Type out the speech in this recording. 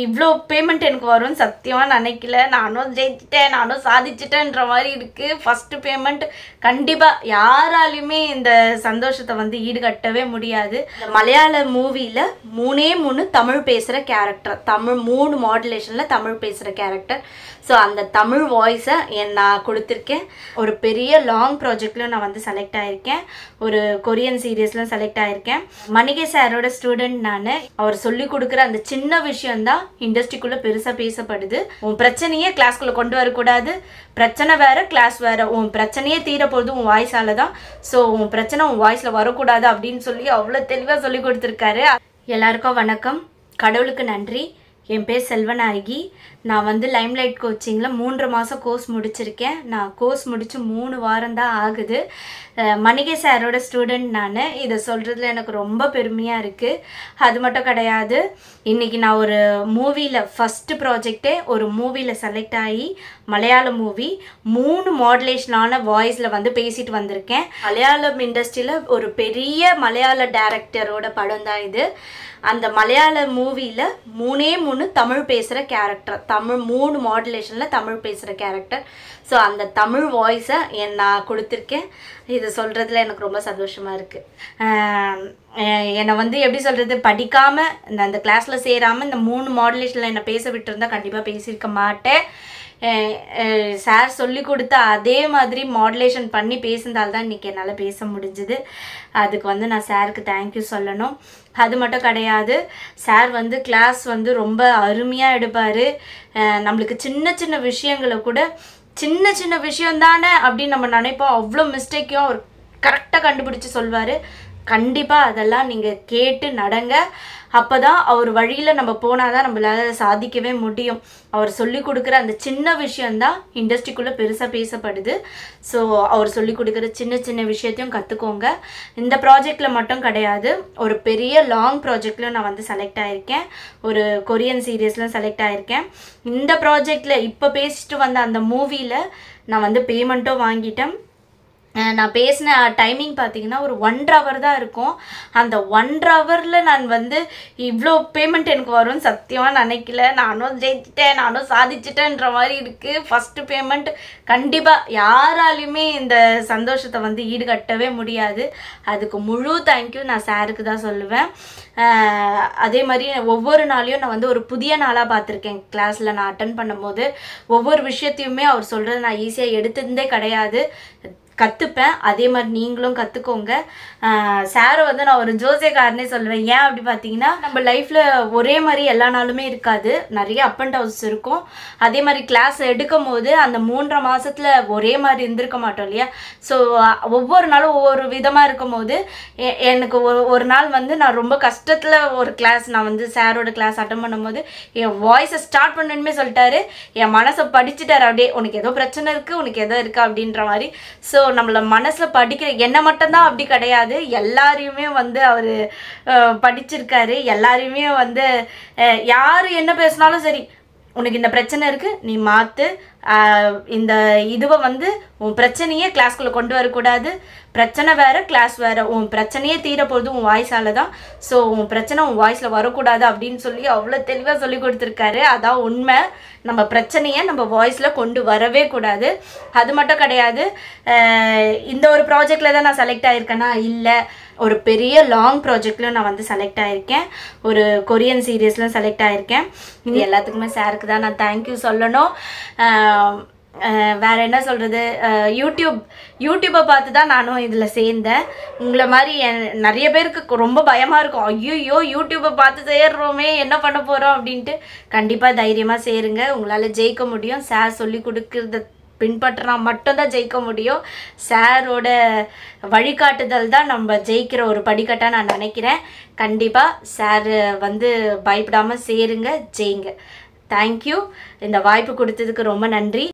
இவ்வளோ பேமெண்ட் எனக்கு வரும்னு சத்தியமாக நினைக்கல. நானும் ஜெயிச்சிட்டேன், நானும் சாதிச்சிட்டேன்ற மாதிரி இருக்குது. ஃபஸ்ட்டு பேமெண்ட் கண்டிப்பாக யாராலையுமே இந்த சந்தோஷத்தை வந்து ஈடுகட்டவே முடியாது. மலையாள மூவியில் 3 தமிழ் பேசுகிற கேரக்டர், தமிழ் 3 மாடுலேஷனில் தமிழ் பேசுகிற கேரக்டர். ஸோ அந்த தமிழ் வாய்ஸை நான் கொடுத்துருக்கேன். ஒரு பெரிய லாங் ப்ராஜெக்ட்லையும் நான் வந்து செலக்ட் ஆகியிருக்கேன். ஒரு கொரியன் சீரியஸ்லையும் செலக்ட் ஆகியிருக்கேன். மணிகே சாரோட ஸ்டூடெண்ட் நான். அவர் சொல்லி கொடுக்குற அந்த சின்ன விஷயந்தான் இண்டஸ்ட்ரிக்குள்ளே பெருசாக பேசப்படுது. உன் பிரச்சனையே கிளாஸ்க்குள்ளே கொண்டு வரக்கூடாது, பிரச்சனை வேறு கிளாஸ் வேறு, உன் பிரச்சனையே தீரப்போகுது உன் வாய்ஸால் தான், ஸோ உன் பிரச்சனை உன் வாய்ஸில் வரக்கூடாது அப்படின்னு சொல்லி அவ்வளோ தெளிவாக சொல்லி கொடுத்துருக்காரு. எல்லாருக்கும் வணக்கம், கடவுளுக்கு நன்றி. என் பேர் செல்வநாயகி. நான் வந்து லைம்லைட் கோச்சிங்கில் 3 மாதம் கோர்ஸ் முடிச்சிருக்கேன். நான் கோர்ஸ் முடித்து 3 வாரம் தான் ஆகுது. மணிகே சாரோட ஸ்டூடெண்ட் நான். இதை சொல்கிறதுல எனக்கு ரொம்ப பெருமையாக இருக்குது. அது மட்டும் கிடையாது, இன்றைக்கி நான் ஒரு மூவியில் ஃபஸ்ட்டு ப்ராஜெக்டே ஒரு மூவியில் செலக்ட் ஆகி மலையாள மூவி 3 மாடுலேஷனான வாய்ஸில் வந்து பேசிட்டு வந்திருக்கேன். மலையாளம் இண்டஸ்ட்ரியில் ஒரு பெரிய மலையாள டைரக்டரோட படம் தான் இது. அந்த மலையாள மூவியில் 3 தமிழ் பேசுகிற கேரக்டர், தமிழ் 3 மாடுலேஷனில் தமிழ் பேசுகிற கேரக்டர். ஸோ அந்த தமிழ் வாய்ஸை நான் கொடுத்துருக்கேன். இது சொல்கிறதுல எனக்கு ரொம்ப சந்தோஷமாக இருக்குது. என்னை வந்து எப்படி சொல்கிறது, படிக்காமல் அந்த கிளாஸில் சேராமல் இந்த 3 மாடுலேஷனில் என்னை பேச விட்டுருந்தா கண்டிப்பாக பேசியிருக்க மாட்டேன். சார் சொல்லி கொடுத்த அதே மாதிரி மாடுலேஷன் பண்ணி பேசினால்தான் இன்றைக்கி என்னால் பேச முடிஞ்சுது. அதுக்கு வந்து நான் சாருக்கு தேங்க்யூ சொல்லணும். அது மட்டும் கிடையாது, சார் வந்து கிளாஸ் வந்து ரொம்ப அருமையாக எடுப்பார். நம்மளுக்கு சின்ன சின்ன விஷயங்களை கூட சின்ன சின்ன விஷயந்தானே அப்படின்னு நம்ம நினைப்போம், அவ்வளோ மிஸ்டேக்கையும் அவர் கரெக்டாக கண்டுபிடிச்சி சொல்வார். கண்டிப்பாக அதெல்லாம் நீங்கள் கேட்டு நடங்க. அப்போ தான் அவர் வழியில் நம்ம போனால் தான் நம்மளால் சாதிக்கவே முடியும். அவர் சொல்லி கொடுக்குற அந்த சின்ன விஷயந்தான் இண்டஸ்ட்ரிக்குள்ளே பெருசாக பேசப்படுது. ஸோ அவர் சொல்லி கொடுக்குற சின்ன சின்ன விஷயத்தையும் கற்றுக்கோங்க. இந்த ப்ராஜெக்டில் மட்டும் கிடையாது, ஒரு பெரிய லாங் ப்ராஜெக்ட்லையும் நான் வந்து செலக்ட் ஆகியிருக்கேன். ஒரு கொரியன் சீரியஸ்லையும் செலக்ட் ஆகியிருக்கேன். இந்த ப்ராஜெக்டில் இப்போ பேசிட்டு வந்த அந்த மூவியில் நான் வந்து பேமெண்ட்டும் வாங்கிட்டேன். நான் பேசின டைமிங் பார்த்தீங்கன்னா ஒரு 1 hour தான் இருக்கும். அந்த 1 hourல நான் வந்து இவ்வளோ பேமெண்ட் எனக்கு வரும்னு சத்தியமாக நினைக்கல. நானும் ஜெயிச்சிட்டேன், நானும் சாதிச்சிட்டேன்ற மாதிரி இருக்குது. ஃபஸ்ட்டு பேமெண்ட் கண்டிப்பாக யாராலையுமே இந்த சந்தோஷத்தை வந்து ஈடுகட்டவே முடியாது. அதுக்கு முழு தேங்க்யூ நான் சாருக்கு தான் சொல்லுவேன். அதே மாதிரி ஒவ்வொரு நாளையும் நான் வந்து ஒரு புதிய நாளாக பார்த்துருக்கேன். கிளாஸில் நான் அட்டன் பண்ணும்போது ஒவ்வொரு விஷயத்தையுமே அவர் சொல்கிறது நான் ஈஸியாக எடுத்ததே கிடையாது, கற்றுப்பேன். அதே மாதிரி நீங்களும் கற்றுக்கோங்க. சாரை வந்து நான் ஒரு ஜோசியக்காரனே சொல்லுவேன். ஏன் அப்படி பார்த்தீங்கன்னா, நம்ம லைஃப்பில் ஒரே மாதிரி எல்லா நாளுமே இருக்காது, நிறைய அப் அண்ட் டவுன்ஸ் இருக்கும். அதே மாதிரி கிளாஸ் எடுக்கும் போது அந்த 3.5 மாதத்தில் ஒரே மாதிரி இருந்திருக்க மாட்டோம் இல்லையா. ஸோ ஒவ்வொரு நாளும் ஒவ்வொரு விதமாக இருக்கும் போது எனக்கு ஒரு நாள் வந்து நான் ரொம்ப கஷ்டத்தில் ஒரு கிளாஸ் நான் வந்து சாரோட கிளாஸ் அட்டன் பண்ணும்போது என் வாய்ஸை ஸ்டார்ட் பண்ணணுமே சொல்லிட்டாரு. என் மனசை படிச்சுட்டார். அப்படியே உனக்கு ஏதோ பிரச்சனை இருக்குது, உனக்கு ஏதோ இருக்குது அப்படின்ற மாதிரி. ஸோ நம்மளை மனசில் படிக்கிற என்னை மட்டும்தான் அப்படி கிடையாது, எல்லாரையுமே வந்து அவர் படிச்சிருக்காரு. எல்லாரையுமே வந்து யார் என்ன பேசினாலும் சரி, உனக்கு இந்த பிரச்சனை இருக்குது, நீ மாற்று, இந்த இதுவை வந்து உன் பிரச்சனையே கிளாஸ்க்குள்ளே கொண்டு வரக்கூடாது, பிரச்சனை வேறு கிளாஸ் வேறு, உன் பிரச்சனையே தீரப்போகுது உன் வாய்ஸால் தான், ஸோ உன் பிரச்சனை உன் வாய்ஸில் வரக்கூடாது அப்படின்னு சொல்லி அவ்வளோ தெளிவாக சொல்லி கொடுத்துருக்காரு. அதான் உண்மை. நம்ம பிரச்சனையை நம்ம வாய்ஸில் கொண்டு வரவே கூடாது. அது மட்டும் கிடையாது, இந்த ஒரு ப்ராஜெக்டில் தான் நான் செலக்ட் ஆகியிருக்கேன்னா இல்லை, ஒரு பெரிய லாங் ப்ராஜெக்ட்லையும் நான் வந்து செலக்ட் ஆகியிருக்கேன். ஒரு கொரியன் சீரியஸ்லையும் செலக்ட் ஆகியிருக்கேன். இது எல்லாத்துக்குமே சாருக்கு தான் நான் தேங்க்யூ சொல்லணும். வேறு என்ன சொல்கிறது, யூடியூப்பை பார்த்து தான் நானும் இதில் சேர்ந்தேன். உங்களை மாதிரி நிறைய பேருக்கு ரொம்ப பயமாக இருக்கும், ஐயோ யூடியூப்பை பார்த்து சேர்றோமே என்ன பண்ண போகிறோம் அப்படின்ட்டு. கண்டிப்பாக தைரியமாக சேருங்க, உங்களால் ஜெயிக்க முடியும். சார் சொல்லி கொடுக்குறத பின்பற்றினா மட்டும்தான் ஜெயிக்க முடியும். சாரோட வழிகாட்டுதல் தான் நம்ம ஜெயிக்கிற ஒரு படிக்கட்டாக நான் நினைக்கிறேன். கண்டிப்பாக சார் வந்து பயப்படாமல் சேருங்க, ஜெயிங்க. தேங்க்யூ. இந்த வாய்ப்பு கொடுத்ததுக்கு ரொம்ப நன்றி.